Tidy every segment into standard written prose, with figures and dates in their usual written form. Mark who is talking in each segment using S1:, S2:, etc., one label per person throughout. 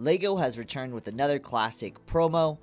S1: LEGO has returned with another classic promo,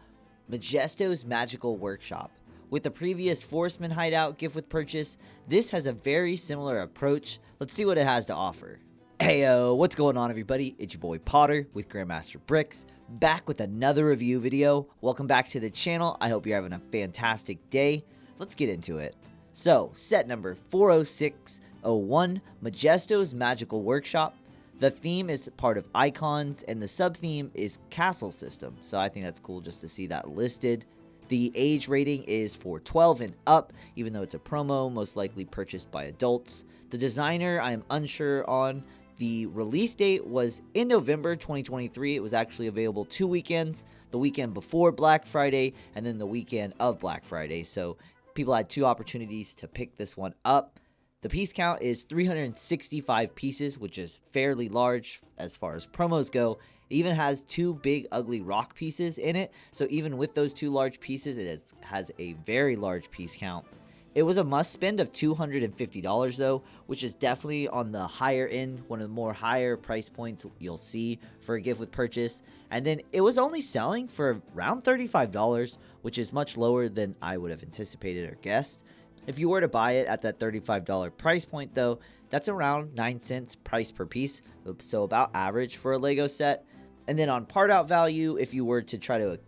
S1: Majisto's Magical Workshop. With the previous Forestman Hideout gift with purchase, this has a very similar approach. Let's see what it has to offer. Heyo, what's going on everybody? It's your boy Potter with Grandmaster Bricks, back with another review video. Welcome back to the channel. I hope you're having a fantastic day. Let's get into it. So, set number 40601, Majisto's Magical Workshop. The theme is part of Icons, and the sub-theme is Castle System. So I think that's cool just to see that listed. The age rating is for 12 and up, even though it's a promo, most likely purchased by adults. The designer, I am unsure on. The release date was in November 2023. It was actually available 2 weekends, the weekend before Black Friday, and then the weekend of Black Friday. So people had 2 opportunities to pick this one up. The piece count is 365 pieces, which is fairly large as far as promos go. It even has 2 big ugly rock pieces in it, so even with those 2 large pieces, it has a very large piece count. It was a must spend of $250 though, which is definitely on the higher end, one of the more higher price points you'll see for a gift with purchase. And then it was only selling for around $35, which is much lower than I would have anticipated or guessed. If you were to buy it at that $35 price point though, that's around 9 cents price per piece, so about average for a LEGO set. And then on part out value, if you were to try to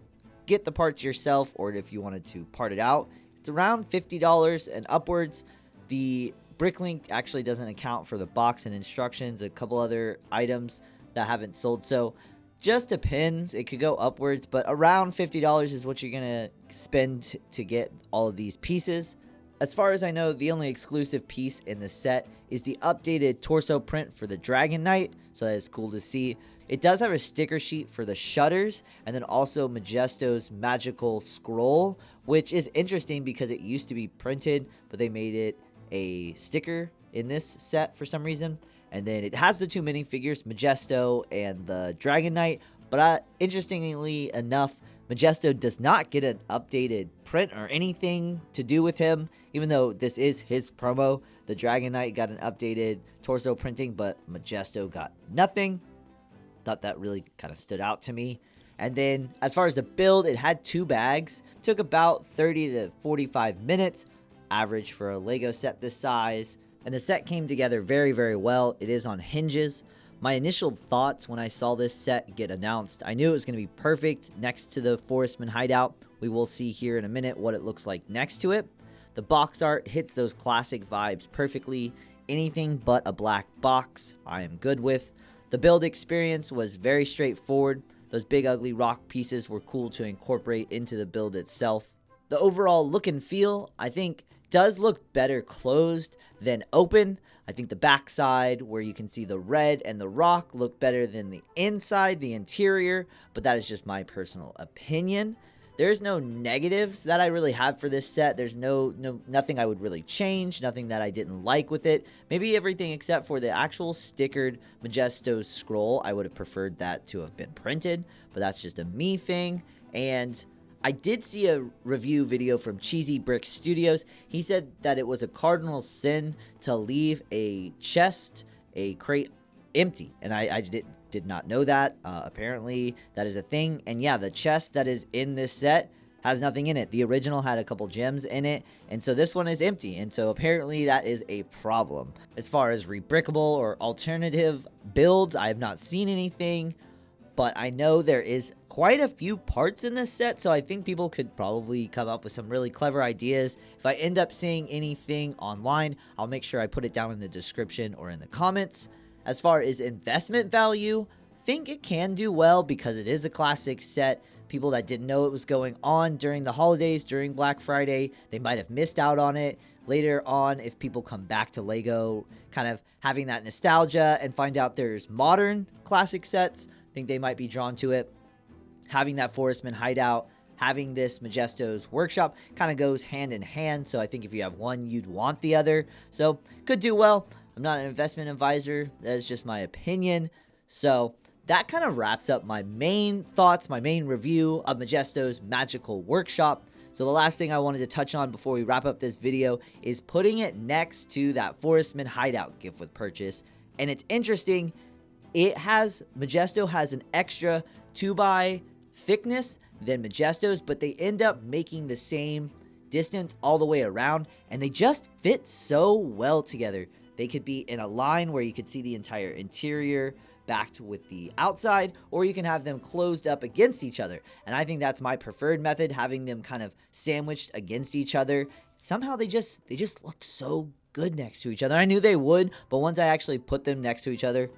S1: get the parts yourself or if you wanted to part it out, it's around $50 and upwards. The Bricklink actually doesn't account for the box and instructions, a couple other items that haven't sold, so just depends. It could go upwards, but around $50 is what you're gonna spend to get all of these pieces. As far as I know, the only exclusive piece in the set is the updated torso print for the Dragon Knight, so that is cool to see. It does have a sticker sheet for the shutters, and then also Majisto's magical scroll, which is interesting because it used to be printed, but they made it a sticker in this set for some reason. And then it has the 2 minifigures, Majisto and the Dragon Knight, but interestingly enough, Majisto does not get an updated print or anything to do with him, even though this is his promo. The Dragon Knight got an updated torso printing, but Majisto got nothing. Thought that really kind of stood out to me. And then as far as the build, it had 2 bags. Took about 30 to 45 minutes, average for a LEGO set this size. And the set came together very, very well. It is on hinges. My initial thoughts when I saw this set get announced, I knew it was going to be perfect next to the Forestman Hideout. We will see here in a minute what it looks like next to it. The box art hits those classic vibes perfectly. Anything but a black box, I am good with. The build experience was very straightforward. Those big ugly rock pieces were cool to incorporate into the build itself. The overall look and feel, I think, does look better closed than open. I think the backside, where you can see the red and the rock, look better than the inside, the interior, but that is just my personal opinion. There's no negatives that I really have for this set. There's nothing I would really change, nothing that I didn't like with it. Maybe everything except for the actual stickered Majisto's scroll. I would have preferred that to have been printed, but that's just a me thing. And I did see a review video from Cheesy Brick Studios. He said that it was a cardinal sin to leave a chest, a crate, empty. And I did not know that. Apparently, that is a thing. And yeah, the chest that is in this set has nothing in it. The original had a couple gems in it, and so this one is empty. And so apparently that is a problem. As far as rebrickable or alternative builds, I have not seen anything. But I know there is quite a few parts in this set, so I think people could probably come up with some really clever ideas. If I end up seeing anything online, I'll make sure I put it down in the description or in the comments. As far as investment value, I think it can do well because it is a classic set. People that didn't know it was going on during the holidays, during Black Friday, they might have missed out on it. Later on, if people come back to LEGO, kind of having that nostalgia and find out there's modern classic sets, think they might be drawn to it. Having that Forestman Hideout, having this Majisto's Workshop kind of goes hand in hand. So I think if you have one, you'd want the other. So could do well. I'm not an investment advisor. That's just my opinion. So that kind of wraps up my main thoughts, my main review of Majisto's Magical Workshop. So the last thing I wanted to touch on before we wrap up this video is putting it next to that Forestman Hideout gift with purchase. And it's interesting Majisto has an extra 2x thickness than Majisto's, but they end up making the same distance all the way around, and they just fit so well together. They could be in a line where you could see the entire interior backed with the outside, or you can have them closed up against each other. And I think that's my preferred method, having them kind of sandwiched against each other. Somehow they just look so good next to each other. I knew they would, but once I actually put them next to each other,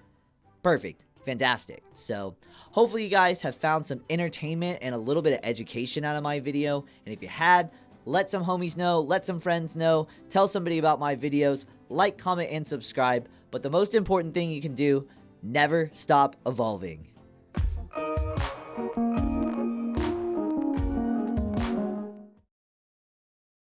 S1: perfect. Fantastic. So hopefully you guys have found some entertainment and a little bit of education out of my video. And if you had, let some homies know, let some friends know, tell somebody about my videos, like, comment, and subscribe. But the most important thing you can do, never stop evolving.